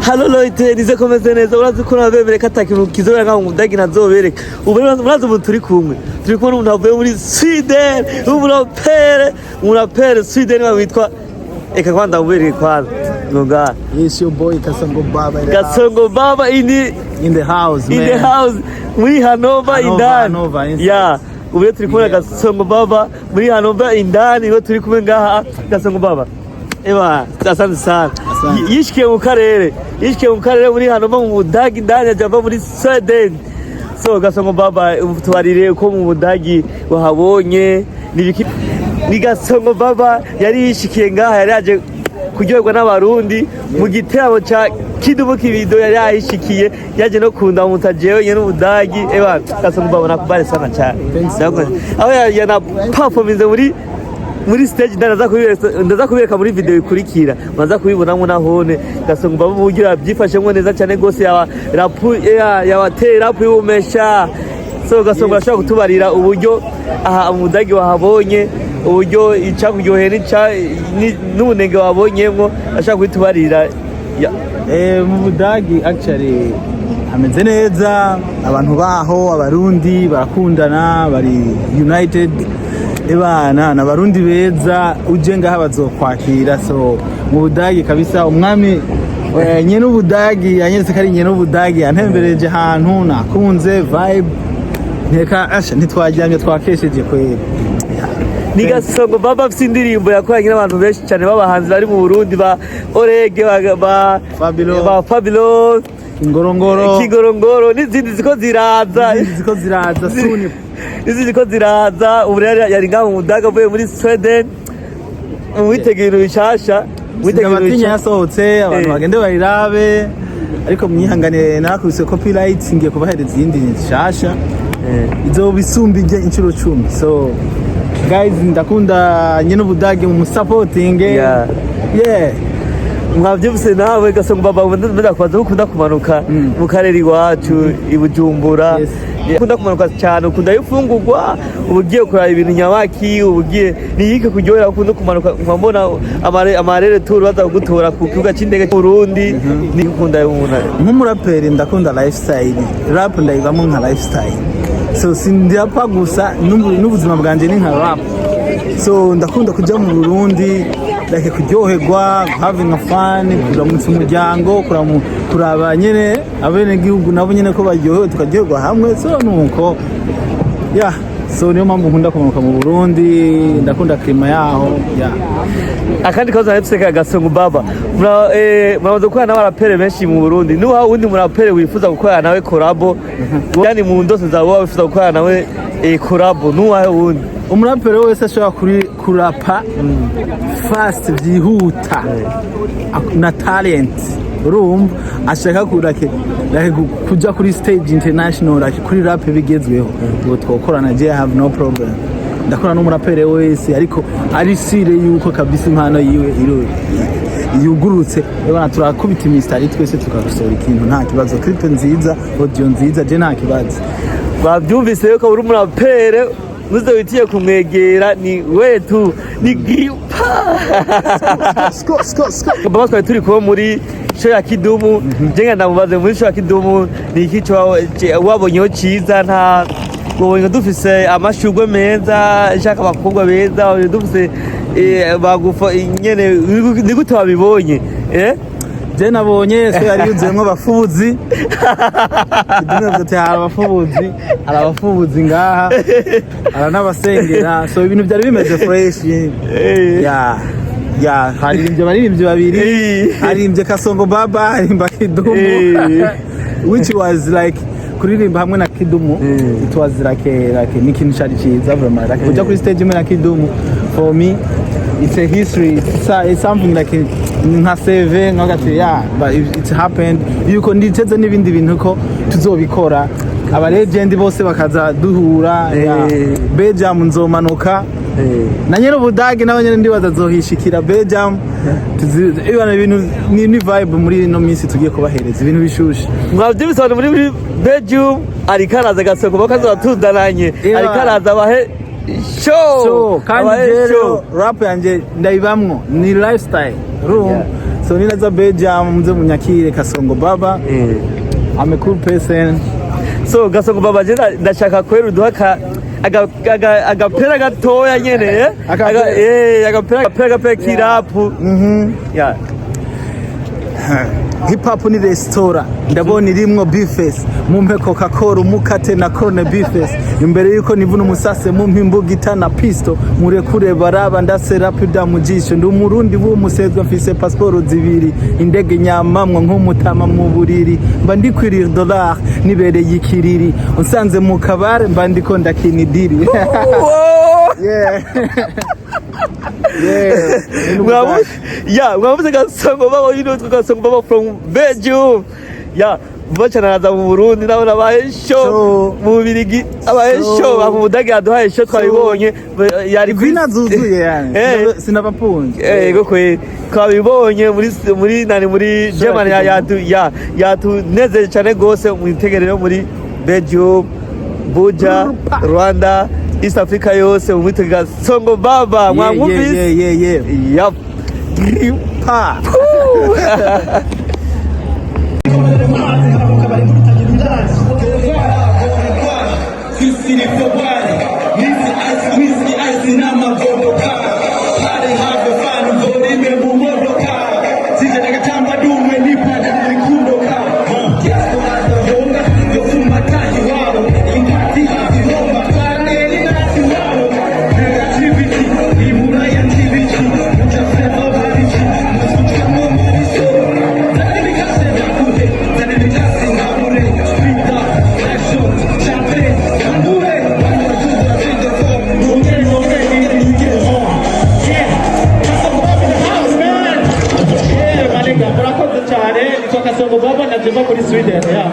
Halo Leute, nize komeze neza urazi ko nabemereka atakintu kizobera nka umudagi nazobereka. Ubu murazi umuntu turi kumwe n'umuntu avuye muri Sweden, umurapere Sweden witwa eka kwanda ubereke kwanza. Ngoga. Yes, your boy Kasongo Baba. Kasongo Baba in the house, man. In the house. Muri Hanover indani. Yeah. Ubu turi kumwe Kasongo Baba muri Hanover indani niho turi kumwe ngaha Kasongo Baba. Ewa, asante sana. Yishike mu karere muri Hanover mu Budagi ndani ajava muri Sweden. So Kasongo Baba tubarire ko mu Budagi wahabonye ni Kasongo Baba yari yishikiye ngaha yari aje kuryoherwa n'abarundi mu giteramo ca KIDUM kibido yari ahishikiye yaje no kunda mutajewe nyene Budagi. Ewa Kasongo Baba nakubare sana cyane. Aho yana performance muri stage ndaza kubereka muri video ikurikira maza kubibonamo nahone Kasongo Baba ubugira byifashemwe neza cyane gose yawatera y'umesha. So Kasongo ashaka kutubarira uburyo aha umudagi wahabonye uburyo icakuryohera n'ubunenge wabonyemwo ashaka kutubarira. Mu Budagi actually hameze neza, abantu baho abarundi barakundana, bari united. Ebana n'abarundi beza uje ngaha bazokwakira. So mu Budagi kabisa umwami nyene ubudagi yanyeretse kari nyene ubudagi antembereje ahantu nakunze vibe nteka asha ntitwaryamye twakesheje kwera. Ni Kasongo Baba afite indirimbo yakoranye n'abantu benshi cyane b'abahanzi bari mu Burundi ba Orege ba Fabilo Kigorongoro n'izindi ziko ziraza suni ziko ziraza. Ubu yari ngaho mu Budagi avuye muri Sweden mu witegiro bishasha abatinya yasohotse abantu bagende bayirabe ariko mwihanganire nakubise copyright ngiye kubahereza izindi nshasha izo bisumbije inshuro 10. So guys ndakunda nyene Budagi mu supporting. Yeah. Mwavyumvise nawe Kasongo Baba ndakwaza ukunda kumanuka mu karere iwacu ibujumbura. Ukunda kumanuka cyane ukunda ifungurwa ubugiye kuraba ibintu nyabaki ubugiye niyike kuryohera ukunda kumanuka nkambona amarere tour baza kugutora ku kibuga cy'indege Burundi. Nikunda yumuna nk'umuraperi ndakunda lifestyle rap ndayivamo nka lifestyle. So sindiapa gusa n'ubuzima bwanje ni nka rap. So ndakunda kujya mu Burundi ndake kuryoherwa having a fun kuramutsa umuryango kuraba nyene abene gihugu nabo nyene ko baryohewe tukaryoherwa hamwe. So nuko so niyo mpamvu nkunda kumanuka mu Burundi ndakunda klima yaho. Akandi kaza hepseka Kasongo Baba murabaza gukorana n'abarapere benshi mu Burundi nuha wundi murapere wifuza gukorana nawe collabo yani mu ndose zawe wifuza gukorana nawe collabo nuha wundi umurapere wese ashobora kurapa fast byihuta na talent urumva ashaka kuja kuri stage international kuri rap bigezweho ngo twokorana je have no problem. Ndakora n'umurapere wese ariko ari sire yuko kabisa impano yiwe yugurutse ebana turakubita imistari twese tukagusora ikintu nta kibazo. Clip nziza, audio nziza, je nta kibazo. Bavyumvise yuko uri umurapere muze witiye kumwegera ni wetu ni gipa Baba twari turi kuba muri show ya KIDUM. Jenga ndamubaze muri show ya KIDUM ni iki wabonyeho cyiza nta ngo dufise amashugwe meza shaka bakobwa beza dufise bagufa nyene ni gute wabibonye je nabonye so yari yuzuyemo abafubuzi KIDUM ati abafubuzi ngaha n'abasengera. So ibintu byari bimeze fresh. Haririmbye baririmbye babiri haririmbye Kasongo Baba harimba KIDUM which was like kuririmba hamwe na KIDUM. It was like ni kintu cyari cyiza vraiment like kujya kuri stage na KIDUM for me it's a history. It's something like nka CV ngagati but it happened yuko nditeze n'ibindi bintu ko tuzobikora aba legend bose bakaza duhura. Belgium nzomanuka na nyene Budagi nawe nyene ndibaza zohishikira Belgium ibana ibintu ni vibe muri no minsi tugiye kubahereza ibintu bishushe. Mwavyibisana muri Belgium arikaraza Kasongo bakazatuzananye arikaraza bahe show kandi rero rap yanje ndayibamwo ni lifestyle room. So ninaza Belgium mze munyakire Kasongo Baba. I'm a cool person. So Kasongo Baba je ndashaka kwera uduha agapera gatoya nyene agapera kirapu. Yeah. Hip hop ni restaurant ndabona irimwo beefes mumpe Coca-Cola umukate na corne beefes imbere yuko nivuna umusase mumpe imbugita na pisto murekure baraba ndase rapida mujisho ndi umurundi w'umusezwa mfise passport zibiri indege nyamamwe nk'umutama mu buriri mba ndikwirira dollar nibereye ikiriri unsanze mu kabare mba ndiko ndakinidiri. Yeah. Yeah, we Kasongo Baba, you know Kasongo Baba from Belgium. Yeah, bacanaza mu Burundi nabona abaye show mu Birigi abaye show mu Budagi aduhaye show twabibonye yari vina zuzuye yani sinabapunje yego kwe twabibonye muri nani muri Germany yatunezeye cyane gose mu itegerero muri Belgium, Buja, Rwanda, East Africa yose mu Kasongo Baba mwamuvise. Yup. Pa. Kasongo Baba na Jeba kuri Sweden. Yeah.